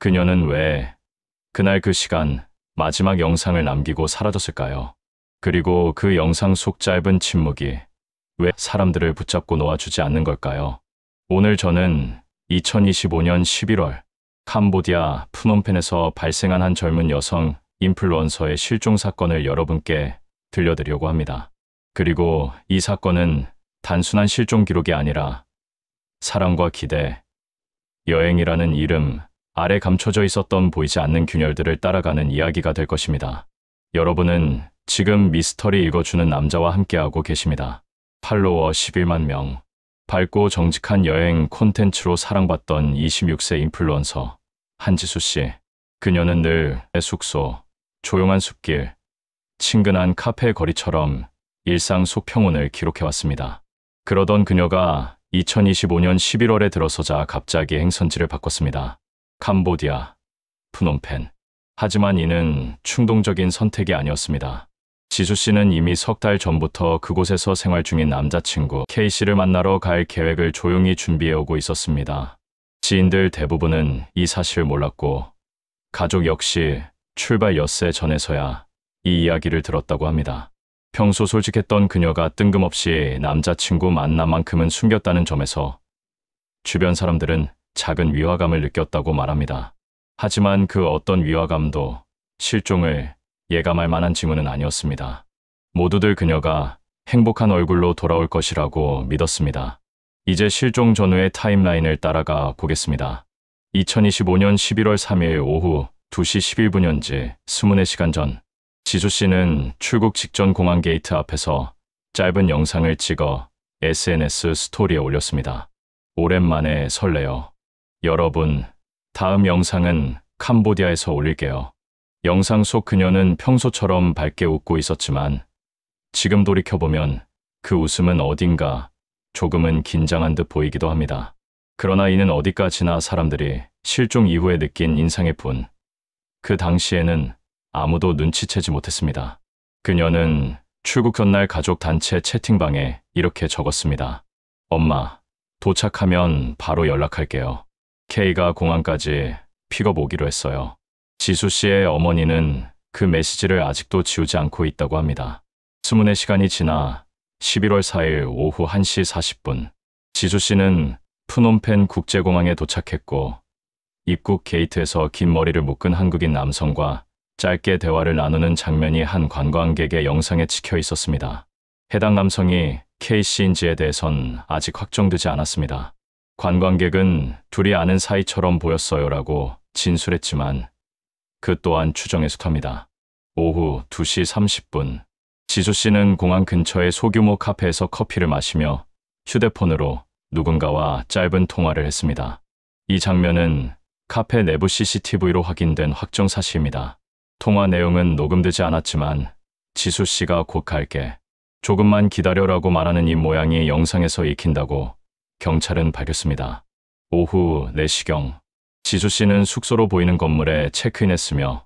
그녀는 왜 그날 그 시간 마지막 영상을 남기고 사라졌을까요? 그리고 그 영상 속 짧은 침묵이 왜 사람들을 붙잡고 놓아주지 않는 걸까요? 오늘 저는 2025년 11월 캄보디아 프놈펜에서 발생한 한 젊은 여성 인플루언서의 실종 사건을 여러분께 들려드리려고 합니다. 그리고 이 사건은 단순한 실종 기록이 아니라 사랑과 기대, 여행이라는 이름 아래 감춰져 있었던 보이지 않는 균열들을 따라가는 이야기가 될 것입니다. 여러분은 지금 미스터리 읽어주는 남자와 함께하고 계십니다. 팔로워 11만 명, 밝고 정직한 여행 콘텐츠로 사랑받던 26세 인플루언서 한지수 씨. 그녀는 늘 숙소, 조용한 숲길, 친근한 카페 거리처럼 일상 속 평온을 기록해왔습니다. 그러던 그녀가 2025년 11월에 들어서자 갑자기 행선지를 바꿨습니다. 캄보디아, 프놈펜. 하지만 이는 충동적인 선택이 아니었습니다. 지수 씨는 이미 석 달 전부터 그곳에서 생활 중인 남자친구 K씨를 만나러 갈 계획을 조용히 준비해오고 있었습니다. 지인들 대부분은 이 사실을 몰랐고 가족 역시 출발 엿새 전에서야 이 이야기를 들었다고 합니다. 평소 솔직했던 그녀가 뜬금없이 남자친구 만남만큼은 숨겼다는 점에서 주변 사람들은 작은 위화감을 느꼈다고 말합니다. 하지만 그 어떤 위화감도 실종을 예감할 만한 징후는 아니었습니다. 모두들 그녀가 행복한 얼굴로 돌아올 것이라고 믿었습니다. 이제 실종 전후의 타임라인을 따라가 보겠습니다. 2025년 11월 3일 오후 2시 11분 현지 24시간 전, 지수 씨는 출국 직전 공항 게이트 앞에서 짧은 영상을 찍어 SNS 스토리에 올렸습니다. 오랜만에 설레요. 여러분, 다음 영상은 캄보디아에서 올릴게요. 영상 속 그녀는 평소처럼 밝게 웃고 있었지만 지금 돌이켜보면 그 웃음은 어딘가 조금은 긴장한 듯 보이기도 합니다. 그러나 이는 어디까지나 사람들이 실종 이후에 느낀 인상일 뿐, 그 당시에는 아무도 눈치채지 못했습니다. 그녀는 출국 전날 가족 단체 채팅방에 이렇게 적었습니다. 엄마, 도착하면 바로 연락할게요. K가 공항까지 픽업 오기로 했어요. 지수 씨의 어머니는 그 메시지를 아직도 지우지 않고 있다고 합니다. 24시간이 지나 11월 4일 오후 1시 40분, 지수 씨는 프놈펜 국제공항에 도착했고 입국 게이트에서 긴 머리를 묶은 한국인 남성과 짧게 대화를 나누는 장면이 한 관광객의 영상에 찍혀 있었습니다. 해당 남성이 K씨인지에 대해선 아직 확정되지 않았습니다. 관광객은 둘이 아는 사이처럼 보였어요라고 진술했지만 그 또한 추정에 속합니다. 오후 2시 30분, 지수 씨는 공항 근처의 소규모 카페에서 커피를 마시며 휴대폰으로 누군가와 짧은 통화를 했습니다. 이 장면은 카페 내부 CCTV로 확인된 확정사실입니다. 통화 내용은 녹음되지 않았지만 지수 씨가 곧 갈게, 조금만 기다려라고 말하는 입 모양이 영상에서 익힌다고 경찰은 밝혔습니다. 오후 4시경, 지수 씨는 숙소로 보이는 건물에 체크인했으며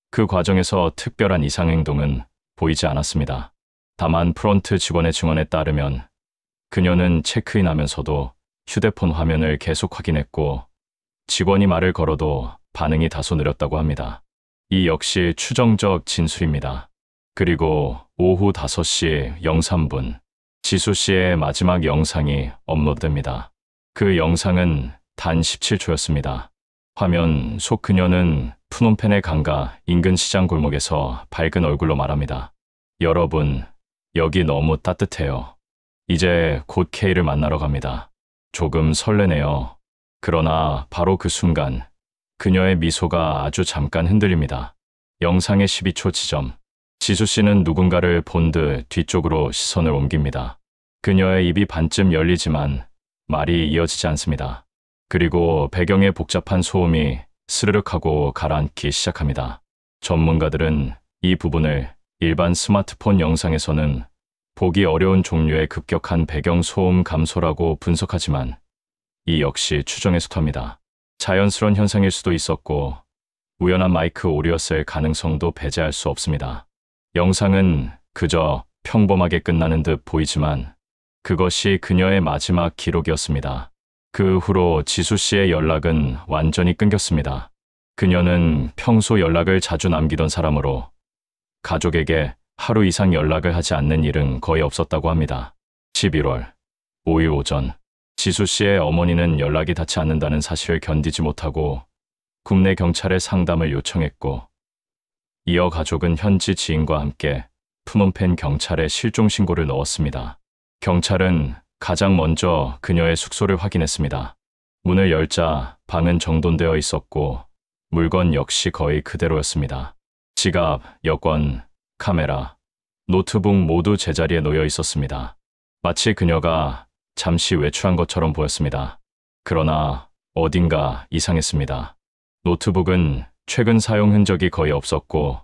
그 과정에서 특별한 이상 행동은 보이지 않았습니다. 다만 프론트 직원의 증언에 따르면 그녀는 체크인하면서도 휴대폰 화면을 계속 확인했고 직원이 말을 걸어도 반응이 다소 느렸다고 합니다. 이 역시 추정적 진술입니다. 그리고 오후 5시 03분, 지수 씨의 마지막 영상이 업로드됩니다. 그 영상은 단 17초였습니다. 화면 속 그녀는 프놈펜의 강가 인근 시장 골목에서 밝은 얼굴로 말합니다. 여러분, 여기 너무 따뜻해요. 이제 곧 K를 만나러 갑니다. 조금 설레네요. 그러나 바로 그 순간 그녀의 미소가 아주 잠깐 흔들립니다. 영상의 12초 지점, 지수 씨는 누군가를 본 듯 뒤쪽으로 시선을 옮깁니다. 그녀의 입이 반쯤 열리지만 말이 이어지지 않습니다. 그리고 배경에 복잡한 소음이 스르륵하고 가라앉기 시작합니다. 전문가들은 이 부분을 일반 스마트폰 영상에서는 보기 어려운 종류의 급격한 배경 소음 감소라고 분석하지만 이 역시 추정에 속합니다. 자연스러운 현상일 수도 있었고 우연한 마이크 오류였을 가능성도 배제할 수 없습니다. 영상은 그저 평범하게 끝나는 듯 보이지만 그것이 그녀의 마지막 기록이었습니다. 그 후로 지수 씨의 연락은 완전히 끊겼습니다. 그녀는 평소 연락을 자주 남기던 사람으로 가족에게 하루 이상 연락을 하지 않는 일은 거의 없었다고 합니다. 11월 5일 오전, 지수 씨의 어머니는 연락이 닿지 않는다는 사실을 견디지 못하고 국내 경찰에 상담을 요청했고, 이어 가족은 현지 지인과 함께 프놈펜 경찰에 실종 신고를 넣었습니다. 경찰은 가장 먼저 그녀의 숙소를 확인했습니다. 문을 열자 방은 정돈되어 있었고 물건 역시 거의 그대로였습니다. 지갑, 여권, 카메라, 노트북 모두 제자리에 놓여 있었습니다. 마치 그녀가 잠시 외출한 것처럼 보였습니다. 그러나 어딘가 이상했습니다. 노트북은 최근 사용 흔적이 거의 없었고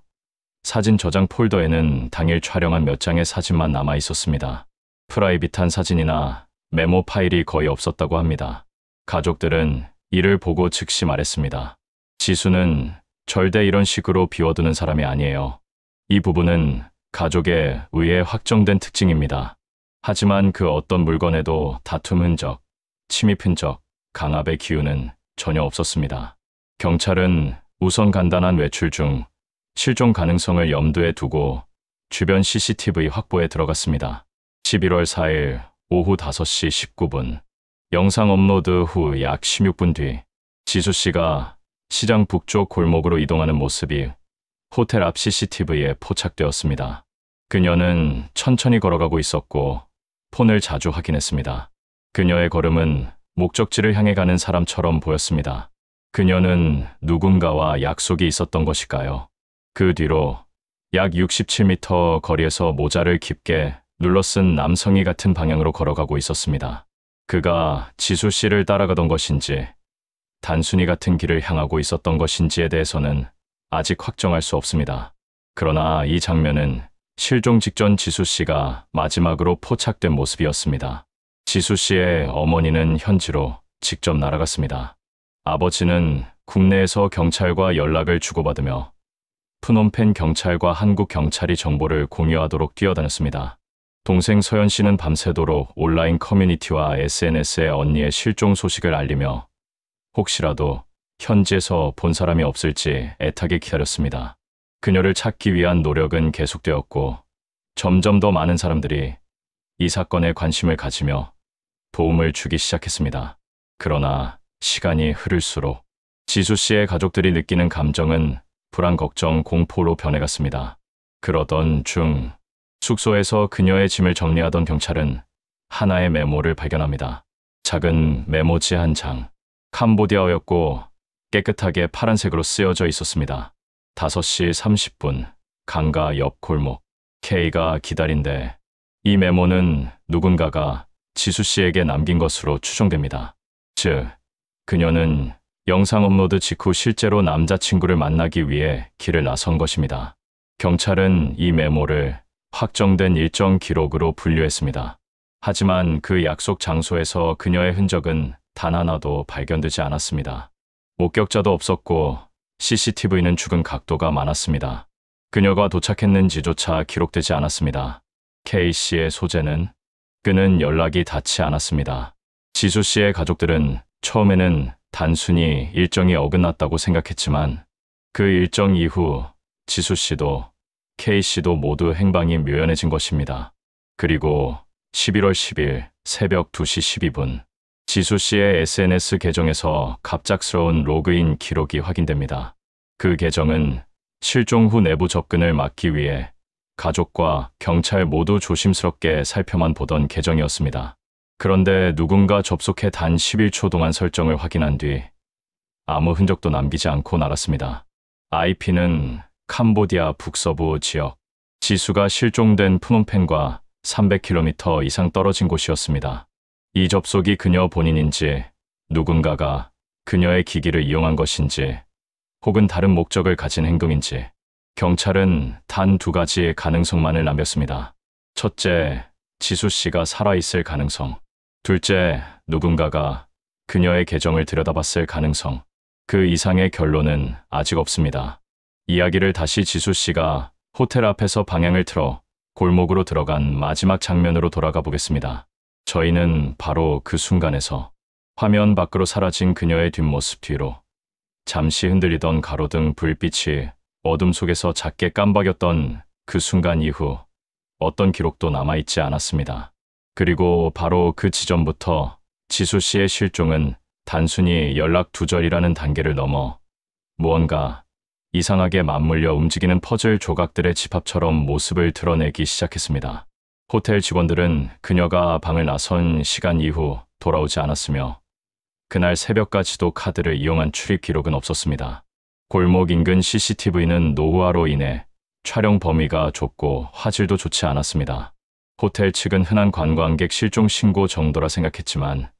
사진 저장 폴더에는 당일 촬영한 몇 장의 사진만 남아 있었습니다. 프라이빗한 사진이나 메모 파일이 거의 없었다고 합니다. 가족들은 이를 보고 즉시 말했습니다. 지수는 절대 이런 식으로 비워두는 사람이 아니에요. 이 부분은 가족에 의해 확정된 특징입니다. 하지만 그 어떤 물건에도 다툼 흔적, 침입 흔적, 강압의 기운은 전혀 없었습니다. 경찰은 우선 간단한 외출 중 실종 가능성을 염두에 두고 주변 CCTV 확보에 들어갔습니다. 11월 4일 오후 5시 19분, 영상 업로드 후 약 16분 뒤 지수 씨가 시장 북쪽 골목으로 이동하는 모습이 호텔 앞 CCTV에 포착되었습니다. 그녀는 천천히 걸어가고 있었고 폰을 자주 확인했습니다. 그녀의 걸음은 목적지를 향해 가는 사람처럼 보였습니다. 그녀는 누군가와 약속이 있었던 것일까요? 그 뒤로 약 67m 거리에서 모자를 깊게 눌러쓴 남성이 같은 방향으로 걸어가고 있었습니다. 그가 지수 씨를 따라가던 것인지 단순히 같은 길을 향하고 있었던 것인지에 대해서는 아직 확정할 수 없습니다. 그러나 이 장면은 실종 직전 지수 씨가 마지막으로 포착된 모습이었습니다. 지수 씨의 어머니는 현지로 직접 날아갔습니다. 아버지는 국내에서 경찰과 연락을 주고받으며 프놈펜 경찰과 한국 경찰이 정보를 공유하도록 뛰어다녔습니다. 동생 서연 씨는 밤새도록 온라인 커뮤니티와 SNS에 언니의 실종 소식을 알리며 혹시라도 현지에서 본 사람이 없을지 애타게 기다렸습니다. 그녀를 찾기 위한 노력은 계속되었고 점점 더 많은 사람들이 이 사건에 관심을 가지며 도움을 주기 시작했습니다. 그러나 시간이 흐를수록 지수 씨의 가족들이 느끼는 감정은 불안, 걱정, 공포로 변해갔습니다. 그러던 중 숙소에서 그녀의 짐을 정리하던 경찰은 하나의 메모를 발견합니다. 작은 메모지 한 장, 캄보디아어였고 깨끗하게 파란색으로 쓰여져 있었습니다. 5시 30분, 강가 옆 골목, K가 기다린대. 이 메모는 누군가가 지수 씨에게 남긴 것으로 추정됩니다. 즉, 그녀는 영상 업로드 직후 실제로 남자친구를 만나기 위해 길을 나선 것입니다. 경찰은 이 메모를 확정된 일정 기록으로 분류했습니다. 하지만 그 약속 장소에서 그녀의 흔적은 단 하나도 발견되지 않았습니다. 목격자도 없었고 CCTV는 죽은 각도가 많았습니다. 그녀가 도착했는지조차 기록되지 않았습니다. K씨의 소재는 그는 연락이 닿지 않았습니다. 지수 씨의 가족들은 처음에는 단순히 일정이 어긋났다고 생각했지만 그 일정 이후 지수 씨도 K씨도 모두 행방이 묘연해진 것입니다. 그리고 11월 10일 새벽 2시 12분, 지수 씨의 SNS 계정에서 갑작스러운 로그인 기록이 확인됩니다. 그 계정은 실종 후 내부 접근을 막기 위해 가족과 경찰 모두 조심스럽게 살펴만 보던 계정이었습니다. 그런데 누군가 접속해 단 11초 동안 설정을 확인한 뒤 아무 흔적도 남기지 않고 나갔습니다. IP는 캄보디아 북서부 지역, 지수가 실종된 프놈펜과 300km 이상 떨어진 곳이었습니다. 이 접속이 그녀 본인인지 누군가가 그녀의 기기를 이용한 것인지 혹은 다른 목적을 가진 행동인지 경찰은 단 2가지의 가능성만을 남겼습니다. 첫째, 지수 씨가 살아있을 가능성. 둘째, 누군가가 그녀의 계정을 들여다봤을 가능성. 그 이상의 결론은 아직 없습니다. 이야기를 다시 지수 씨가 호텔 앞에서 방향을 틀어 골목으로 들어간 마지막 장면으로 돌아가 보겠습니다. 저희는 바로 그 순간에서 화면 밖으로 사라진 그녀의 뒷모습 뒤로 잠시 흔들리던 가로등 불빛이 어둠 속에서 작게 깜박였던 그 순간 이후 어떤 기록도 남아있지 않았습니다. 그리고 바로 그 지점부터 지수 씨의 실종은 단순히 연락 두절이라는 단계를 넘어 무언가 이상하게 맞물려 움직이는 퍼즐 조각들의 집합처럼 모습을 드러내기 시작했습니다. 호텔 직원들은 그녀가 방을 나선 시간 이후 돌아오지 않았으며 그날 새벽까지도 카드를 이용한 출입 기록은 없었습니다. 골목 인근 CCTV는 노후화로 인해 촬영 범위가 좁고 화질도 좋지 않았습니다. 호텔 측은 흔한 관광객 실종 신고 정도라 생각했지만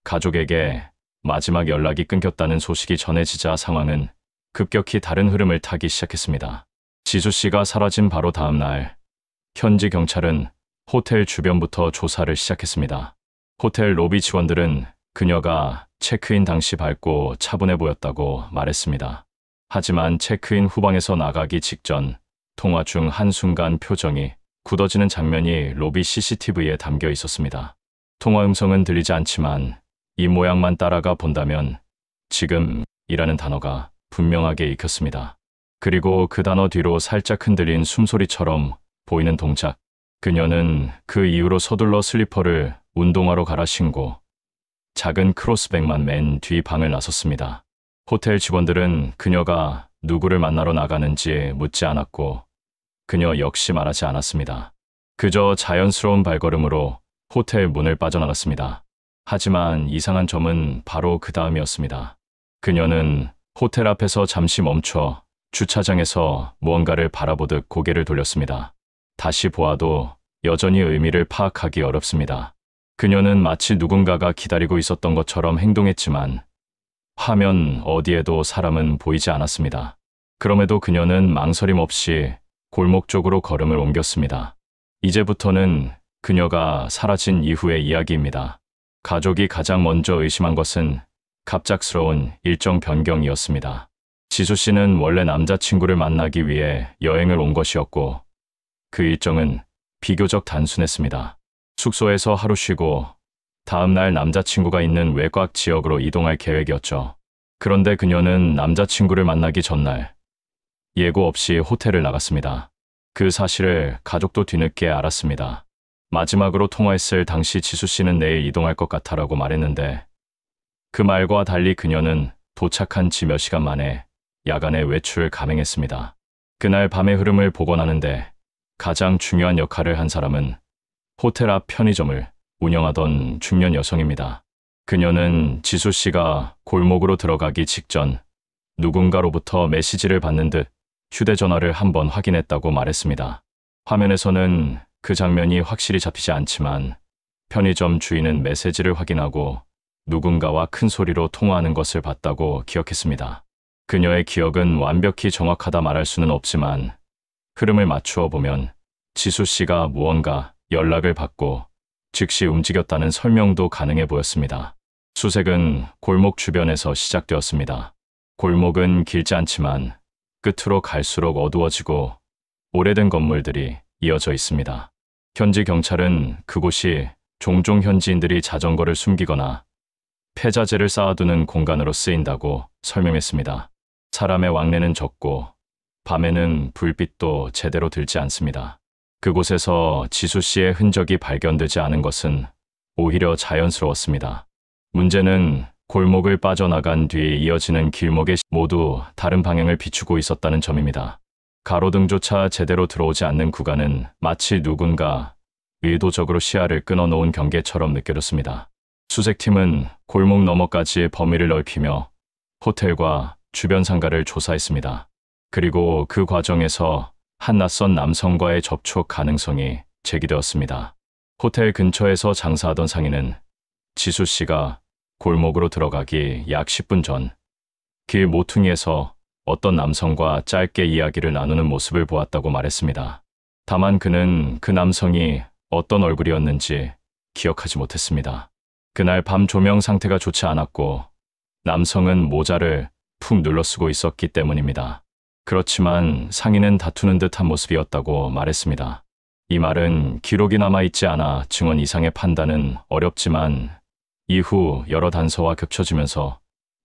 가족에게 마지막 연락이 끊겼다는 소식이 전해지자 상황은 급격히 다른 흐름을 타기 시작했습니다. 지수 씨가 사라진 바로 다음 날, 현지 경찰은 호텔 주변부터 조사를 시작했습니다. 호텔 로비 직원들은 그녀가 체크인 당시 밝고 차분해 보였다고 말했습니다. 하지만 체크인 후방에서 나가기 직전 통화 중 한순간 표정이 굳어지는 장면이 로비 CCTV에 담겨 있었습니다. 통화 음성은 들리지 않지만 이 모양만 따라가 본다면 지금이라는 단어가 분명하게 익혔습니다. 그리고 그 단어 뒤로 살짝 흔들린 숨소리처럼 보이는 동작. 그녀는 그 이후로 서둘러 슬리퍼를 운동화로 갈아 신고 작은 크로스백만 맨 뒤 방을 나섰습니다. 호텔 직원들은 그녀가 누구를 만나러 나가는지 묻지 않았고 그녀 역시 말하지 않았습니다. 그저 자연스러운 발걸음으로 호텔 문을 빠져나갔습니다. 하지만 이상한 점은 바로 그 다음이었습니다. 그녀는 호텔 앞에서 잠시 멈춰 주차장에서 무언가를 바라보듯 고개를 돌렸습니다. 다시 보아도 여전히 의미를 파악하기 어렵습니다. 그녀는 마치 누군가가 기다리고 있었던 것처럼 행동했지만 화면 어디에도 사람은 보이지 않았습니다. 그럼에도 그녀는 망설임 없이 골목 쪽으로 걸음을 옮겼습니다. 이제부터는 그녀가 사라진 이후의 이야기입니다. 가족이 가장 먼저 의심한 것은 갑작스러운 일정 변경이었습니다. 지수 씨는 원래 남자친구를 만나기 위해 여행을 온 것이었고 그 일정은 비교적 단순했습니다. 숙소에서 하루 쉬고 다음 날 남자친구가 있는 외곽 지역으로 이동할 계획이었죠. 그런데 그녀는 남자친구를 만나기 전날 예고 없이 호텔을 나갔습니다. 그 사실을 가족도 뒤늦게 알았습니다. 마지막으로 통화했을 당시 지수 씨는 내일 이동할 것 같아라고 말했는데 그 말과 달리 그녀는 도착한 지 몇 시간 만에 야간에 외출 감행했습니다. 그날 밤의 흐름을 복원하는데 가장 중요한 역할을 한 사람은 호텔 앞 편의점을 운영하던 중년 여성입니다. 그녀는 지수 씨가 골목으로 들어가기 직전 누군가로부터 메시지를 받는 듯 휴대전화를 한번 확인했다고 말했습니다. 화면에서는 그 장면이 확실히 잡히지 않지만 편의점 주인은 메시지를 확인하고 누군가와 큰 소리로 통화하는 것을 봤다고 기억했습니다. 그녀의 기억은 완벽히 정확하다 말할 수는 없지만 흐름을 맞추어 보면 지수 씨가 무언가 연락을 받고 즉시 움직였다는 설명도 가능해 보였습니다. 수색은 골목 주변에서 시작되었습니다. 골목은 길지 않지만 끝으로 갈수록 어두워지고 오래된 건물들이 이어져 있습니다. 현지 경찰은 그곳이 종종 현지인들이 자전거를 숨기거나 폐자재를 쌓아두는 공간으로 쓰인다고 설명했습니다. 사람의 왕래는 적고 밤에는 불빛도 제대로 들지 않습니다. 그곳에서 지수 씨의 흔적이 발견되지 않은 것은 오히려 자연스러웠습니다. 문제는 골목을 빠져나간 뒤 이어지는 길목에 모두 다른 방향을 비추고 있었다는 점입니다. 가로등조차 제대로 들어오지 않는 구간은 마치 누군가 의도적으로 시야를 끊어놓은 경계처럼 느껴졌습니다. 수색팀은 골목 너머까지 범위를 넓히며 호텔과 주변 상가를 조사했습니다. 그리고 그 과정에서 한 낯선 남성과의 접촉 가능성이 제기되었습니다. 호텔 근처에서 장사하던 상인은 지수 씨가 골목으로 들어가기 약 10분 전 길 모퉁이에서 어떤 남성과 짧게 이야기를 나누는 모습을 보았다고 말했습니다. 다만 그는 그 남성이 어떤 얼굴이었는지 기억하지 못했습니다. 그날 밤 조명 상태가 좋지 않았고 남성은 모자를 푹 눌러쓰고 있었기 때문입니다. 그렇지만 상인은 다투는 듯한 모습이었다고 말했습니다. 이 말은 기록이 남아있지 않아 증언 이상의 판단은 어렵지만 이후 여러 단서와 겹쳐지면서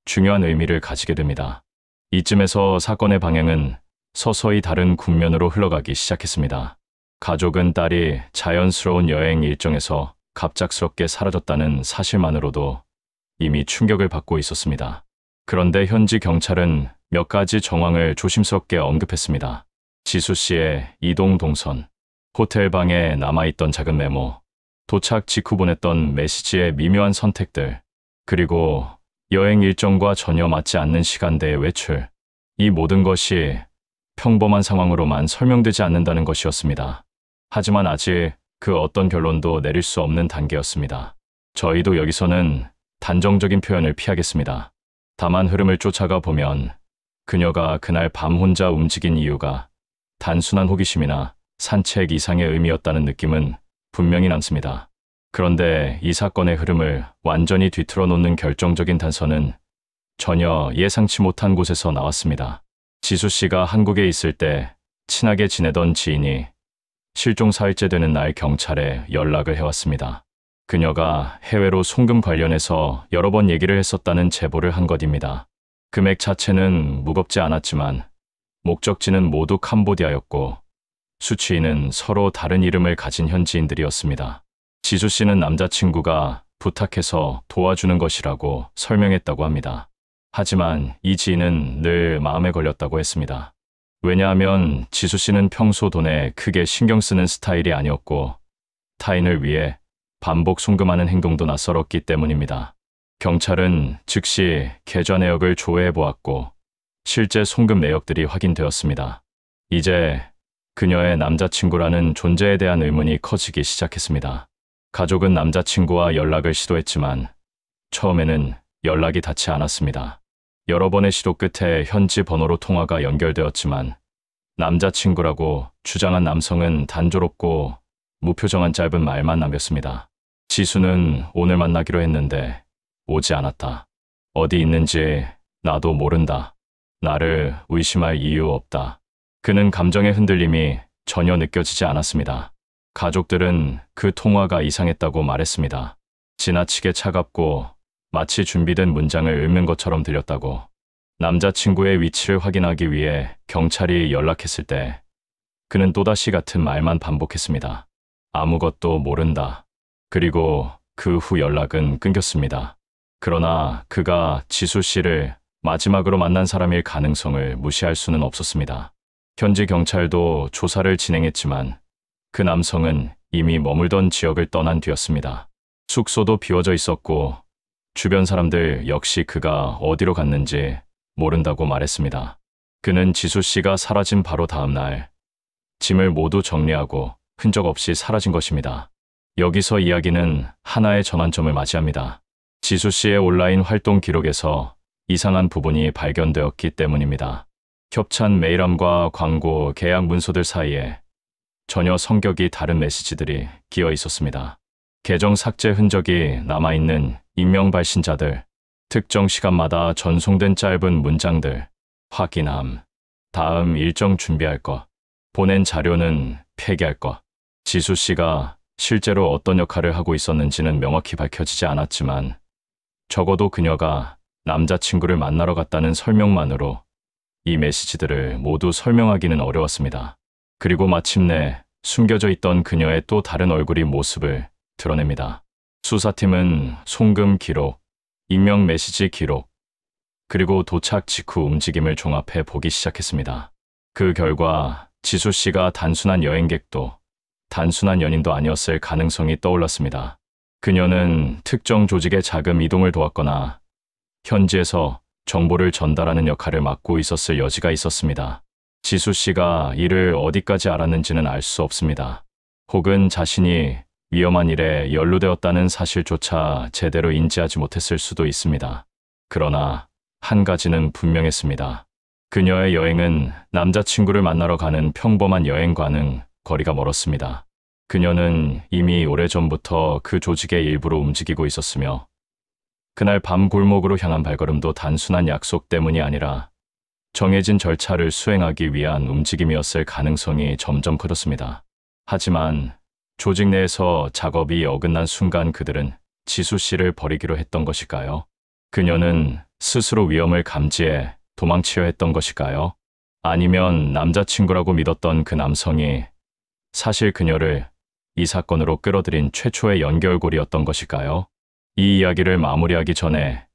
중요한 의미를 가지게 됩니다. 이쯤에서 사건의 방향은 서서히 다른 국면으로 흘러가기 시작했습니다. 가족은 딸이 자연스러운 여행 일정에서 갑작스럽게 사라졌다는 사실만으로도 이미 충격을 받고 있었습니다. 그런데 현지 경찰은 몇 가지 정황을 조심스럽게 언급했습니다. 지수 씨의 이동 동선, 호텔 방에 남아있던 작은 메모, 도착 직후 보냈던 메시지의 미묘한 선택들, 그리고 여행 일정과 전혀 맞지 않는 시간대의 외출. 이 모든 것이 평범한 상황으로만 설명되지 않는다는 것이었습니다. 하지만 아직 그 어떤 결론도 내릴 수 없는 단계였습니다. 저희도 여기서는 단정적인 표현을 피하겠습니다. 다만 흐름을 쫓아가 보면 그녀가 그날 밤 혼자 움직인 이유가 단순한 호기심이나 산책 이상의 의미였다는 느낌은 분명히 남습니다. 그런데 이 사건의 흐름을 완전히 뒤틀어 놓는 결정적인 단서는 전혀 예상치 못한 곳에서 나왔습니다. 지수 씨가 한국에 있을 때 친하게 지내던 지인이 실종 4일째 되는 날 경찰에 연락을 해왔습니다. 그녀가 해외로 송금 관련해서 여러 번 얘기를 했었다는 제보를 한 것입니다. 금액 자체는 무겁지 않았지만 목적지는 모두 캄보디아였고 수취인은 서로 다른 이름을 가진 현지인들이었습니다. 지수 씨는 남자친구가 부탁해서 도와주는 것이라고 설명했다고 합니다. 하지만 이 지인은 늘 마음에 걸렸다고 했습니다. 왜냐하면 지수 씨는 평소 돈에 크게 신경 쓰는 스타일이 아니었고 타인을 위해 반복 송금하는 행동도 낯설었기 때문입니다. 경찰은 즉시 계좌 내역을 조회해 보았고 실제 송금 내역들이 확인되었습니다. 이제 그녀의 남자친구라는 존재에 대한 의문이 커지기 시작했습니다. 가족은 남자친구와 연락을 시도했지만 처음에는 연락이 닿지 않았습니다. 여러 번의 시도 끝에 현지 번호로 통화가 연결되었지만 남자친구라고 주장한 남성은 단조롭고 무표정한 짧은 말만 남겼습니다. 지수는 오늘 만나기로 했는데 오지 않았다. 어디 있는지 나도 모른다. 나를 의심할 이유 없다. 그는 감정의 흔들림이 전혀 느껴지지 않았습니다. 가족들은 그 통화가 이상했다고 말했습니다. 지나치게 차갑고 마치 준비된 문장을 읽는 것처럼 들렸다고. 남자친구의 위치를 확인하기 위해 경찰이 연락했을 때 그는 또다시 같은 말만 반복했습니다. 아무것도 모른다. 그리고 그 후 연락은 끊겼습니다. 그러나 그가 지수 씨를 마지막으로 만난 사람일 가능성을 무시할 수는 없었습니다. 현지 경찰도 조사를 진행했지만 그 남성은 이미 머물던 지역을 떠난 뒤였습니다. 숙소도 비워져 있었고 주변 사람들 역시 그가 어디로 갔는지 모른다고 말했습니다. 그는 지수 씨가 사라진 바로 다음 날 짐을 모두 정리하고 흔적 없이 사라진 것입니다. 여기서 이야기는 하나의 전환점을 맞이합니다. 지수 씨의 온라인 활동 기록에서 이상한 부분이 발견되었기 때문입니다. 협찬 메일함과 광고 계약 문서들 사이에 전혀 성격이 다른 메시지들이 끼어 있었습니다. 계정 삭제 흔적이 남아있는 익명 발신자들, 특정 시간마다 전송된 짧은 문장들, 확인함, 다음 일정 준비할 것, 보낸 자료는 폐기할 것. 지수 씨가 실제로 어떤 역할을 하고 있었는지는 명확히 밝혀지지 않았지만 적어도 그녀가 남자친구를 만나러 갔다는 설명만으로 이 메시지들을 모두 설명하기는 어려웠습니다. 그리고 마침내 숨겨져 있던 그녀의 또 다른 얼굴이 모습을 드러냅니다. 수사팀은 송금 기록, 익명 메시지 기록, 그리고 도착 직후 움직임을 종합해 보기 시작했습니다. 그 결과 지수 씨가 단순한 여행객도 단순한 연인도 아니었을 가능성이 떠올랐습니다. 그녀는 특정 조직의 자금 이동을 도왔거나 현지에서 정보를 전달하는 역할을 맡고 있었을 여지가 있었습니다. 지수 씨가 이를 어디까지 알았는지는 알 수 없습니다. 혹은 자신이 위험한 일에 연루되었다는 사실조차 제대로 인지하지 못했을 수도 있습니다. 그러나 한 가지는 분명했습니다. 그녀의 여행은 남자친구를 만나러 가는 평범한 여행과는 거리가 멀었습니다. 그녀는 이미 오래전부터 그 조직의 일부로 움직이고 있었으며 그날 밤 골목으로 향한 발걸음도 단순한 약속 때문이 아니라 정해진 절차를 수행하기 위한 움직임이었을 가능성이 점점 커졌습니다. 하지만 조직 내에서 작업이 어긋난 순간 그들은 지수 씨를 버리기로 했던 것일까요? 그녀는 스스로 위험을 감지해 도망치려 했던 것일까요? 아니면 남자친구라고 믿었던 그 남성이 사실 그녀를 이 사건으로 끌어들인 최초의 연결고리였던 것일까요? 이 이야기를 마무리하기 전에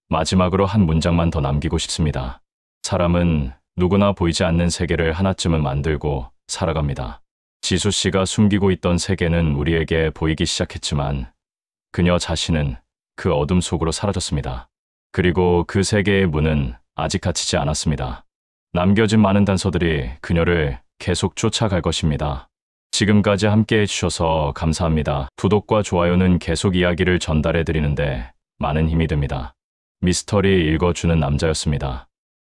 마지막으로 한 문장만 더 남기고 싶습니다. 사람은 누구나 보이지 않는 세계를 하나쯤은 만들고 살아갑니다. 지수 씨가 숨기고 있던 세계는 우리에게 보이기 시작했지만 그녀 자신은 그 어둠 속으로 사라졌습니다. 그리고 그 세계의 문은 아직 닫히지 않았습니다. 남겨진 많은 단서들이 그녀를 계속 쫓아갈 것입니다. 지금까지 함께 해주셔서 감사합니다. 구독과 좋아요는 계속 이야기를 전달해 드리는데 많은 힘이 됩니다. 미스터리 읽어주는 남자였습니다.